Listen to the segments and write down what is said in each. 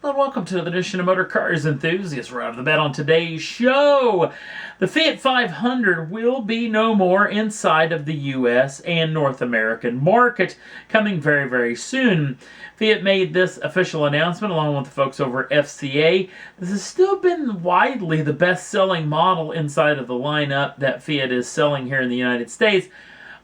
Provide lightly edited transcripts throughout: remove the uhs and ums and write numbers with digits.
Well, welcome to the edition of Motor Cars Enthusiasts. Right off the bat on today's show, the Fiat 500 will be no more inside of the U.S. and North American market, coming very, very soon. Fiat made this official announcement along with the folks over at FCA. This has still been widely the best-selling model inside of the lineup that Fiat is selling here in the United States.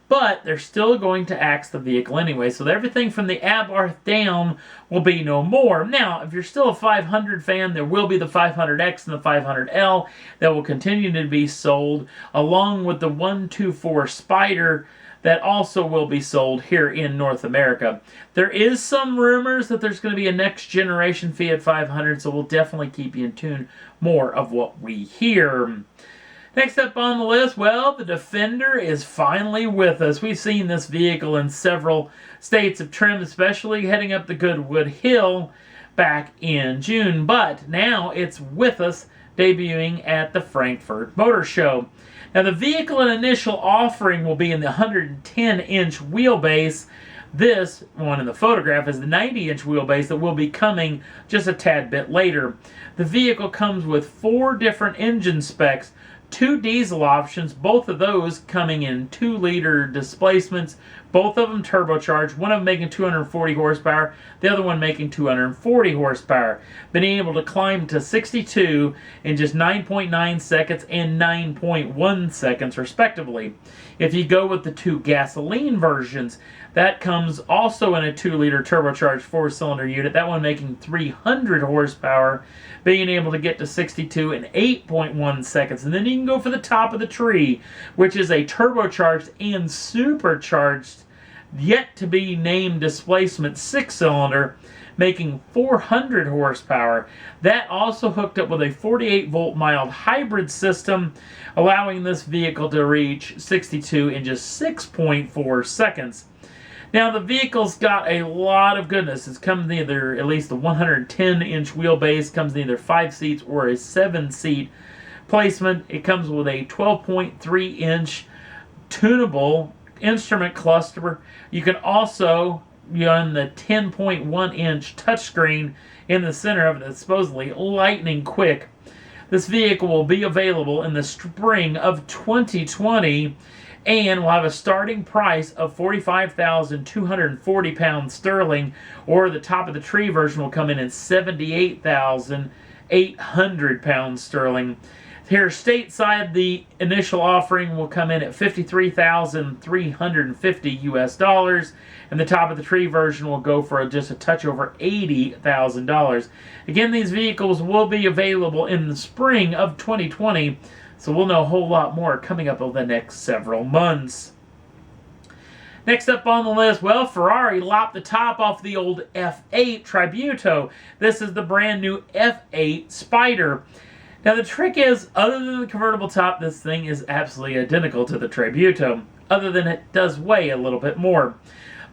But they're still going to axe the vehicle anyway, so everything from the Abarth down will be no more. Now, if you're still a 500 fan, there will be the 500X and the 500L that will continue to be sold, along with the 124 Spyder that also will be sold here in North America. There is some rumors that there's going to be a next generation Fiat 500, so we'll definitely keep you in tune more of what we hear. Next up on the list, well, the Defender is finally with us. We've seen this vehicle in several states of trim, especially heading up the Goodwood Hill back in June. But now it's with us, debuting at the Frankfurt Motor Show. Now, the vehicle and initial offering will be in the 110-inch wheelbase. This one in the photograph is the 90-inch wheelbase that will be coming just a tad bit later. The vehicle comes with 4 different engine specs, 2 diesel options, both of those coming in 2-liter displacements, both of them turbocharged, one of them making 240 horsepower, the other one making 240 horsepower. Been able to climb to 62 in just 9.9 seconds and 9.1 seconds respectively. If you go with the 2 gasoline versions, that comes also in a 2-liter turbocharged 4-cylinder unit, that one making 300 horsepower, being able to get to 62 in 8.1 seconds. And then you can go for the top of the tree, which is a turbocharged and supercharged, yet to be named displacement 6-cylinder, making 400 horsepower. That also hooked up with a 48-volt mild hybrid system, allowing this vehicle to reach 62 in just 6.4 seconds. Now, the vehicle's got a lot of goodness. It comes in either, at least the 110-inch wheelbase, comes in either 5 seats or a 7-seat placement. It comes with a 12.3-inch tunable instrument cluster. You can also run the 10.1-inch touchscreen in the center of it that's supposedly lightning quick. This vehicle will be available in the spring of 2020 and will have a starting price of £45,240 or the top of the tree version will come in at £78,800 Here stateside, the initial offering will come in at $53,350 and the top of the tree version will go for just a touch over $80,000. Again, these vehicles will be available in the spring of 2020, so we'll know a whole lot more coming up over the next several months. Next up on the list, well, Ferrari lopped the top off the old F8 Tributo. This is the brand new F8 Spyder. Now, the trick is, other than the convertible top, this thing is absolutely identical to the Tributo, other than it does weigh a little bit more.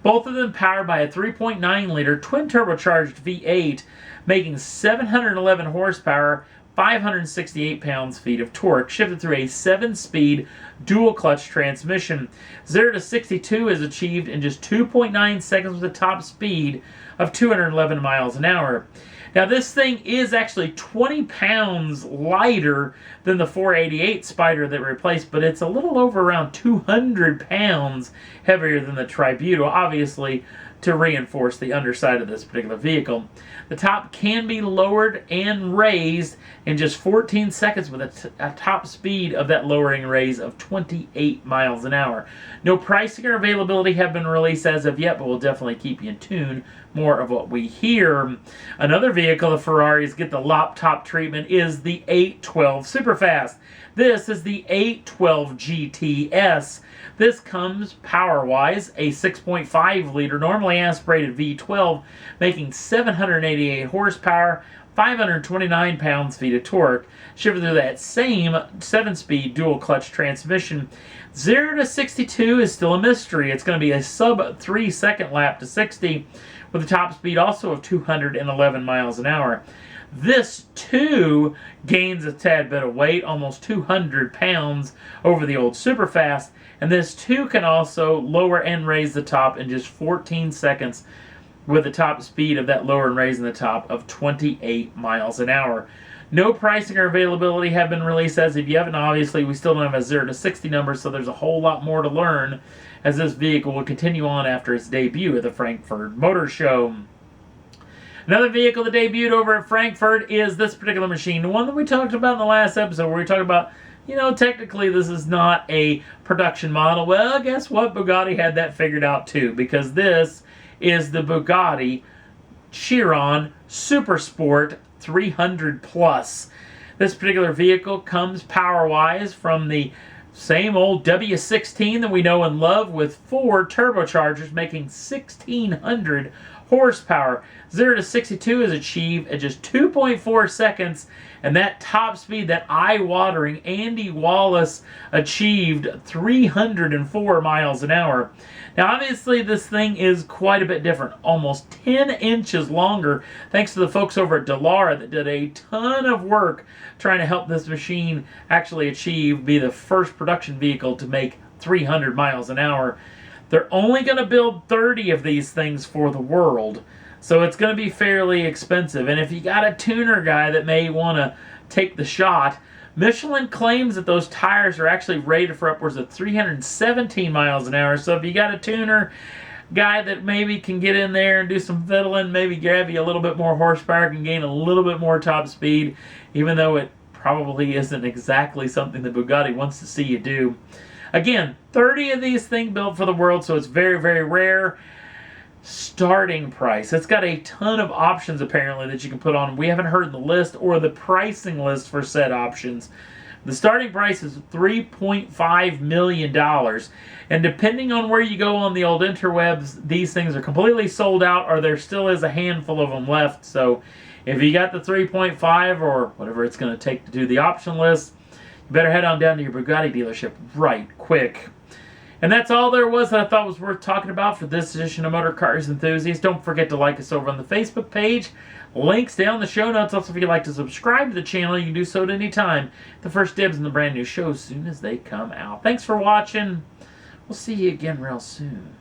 Both of them powered by a 3.9-liter twin-turbocharged V8, making 711 horsepower, 568 pounds-feet of torque, shifted through a 7-speed dual-clutch transmission. 0 to 62 is achieved in just 2.9 seconds with a top speed of 211 miles an hour. Now, this thing is actually 20 pounds lighter than the 488 Spyder that replaced, but it's a little over around 200 pounds heavier than the Tributo, obviously to reinforce the underside of this particular vehicle. The top can be lowered and raised in just 14 seconds with a top speed of that lowering raise of 28 miles an hour. No pricing or availability have been released as of yet, but we'll definitely keep you in tune more of what we hear. Another vehicle of Ferraris get the lop top treatment is the 812 Superfast. This is the 812 GTS. This comes power-wise, a 6.5-liter normally aspirated V12, making 788 horsepower, 529 pounds-feet of torque, shifted through that same 7-speed dual-clutch transmission. 0 to 62 is still a mystery. It's going to be a sub-3-second lap to 60, with a top speed also of 211 miles an hour. This, too, gains a tad bit of weight, almost 200 pounds over the old Superfast, and this, too, can also lower and raise the top in just 14 seconds with a top speed of that lower and raising the top of 28 miles an hour. No pricing or availability have been released as of yet, and obviously we still don't have a 0 to 60 number, so there's a whole lot more to learn as this vehicle will continue on after its debut at the Frankfurt Motor Show. Another vehicle that debuted over at Frankfurt is this particular machine, the one that we talked about in the last episode, where we talked about, you know, technically this is not a production model. Well, guess what? Bugatti had that figured out too, because this is the Bugatti Chiron Super Sport 300 Plus. This particular vehicle comes power-wise from the same old W16 that we know and love, with 4 turbochargers making 1,600 horsepower. 0 to 62 is achieved at just 2.4 seconds, and that top speed, that eye-watering Andy Wallace achieved 304 miles an hour. Now, obviously, this thing is quite a bit different, almost 10 inches longer, thanks to the folks over at Dallara that did a ton of work trying to help this machine actually be the first production vehicle to make 300 miles an hour. They're only going to build 30 of these things for the world, so it's going to be fairly expensive. And if you got a tuner guy that may want to take the shot, Michelin claims that those tires are actually rated for upwards of 317 miles an hour. So if you got a tuner guy that maybe can get in there and do some fiddling, maybe grab you a little bit more horsepower, can gain a little bit more top speed, even though it probably isn't exactly something that Bugatti wants to see you do. Again, 30 of these things built for the world, so it's very, very rare. Starting price. It's got a ton of options apparently that you can put on. We haven't heard the list or the pricing list for said options. The starting price is $3.5 million. And depending on where you go on the old interwebs, these things are completely sold out, or there still is a handful of them left. So if you got the 3.5 or whatever it's going to take to do the option list, you better head on down to your Bugatti dealership right quick. And that's all there was that I thought was worth talking about for this edition of Motor Cars Enthusiasts. Don't forget to like us over on the Facebook page. Links down in the show notes. Also, if you'd like to subscribe to the channel, you can do so at any time. The first dibs in the brand new shows as soon as they come out. Thanks for watching. We'll see you again real soon.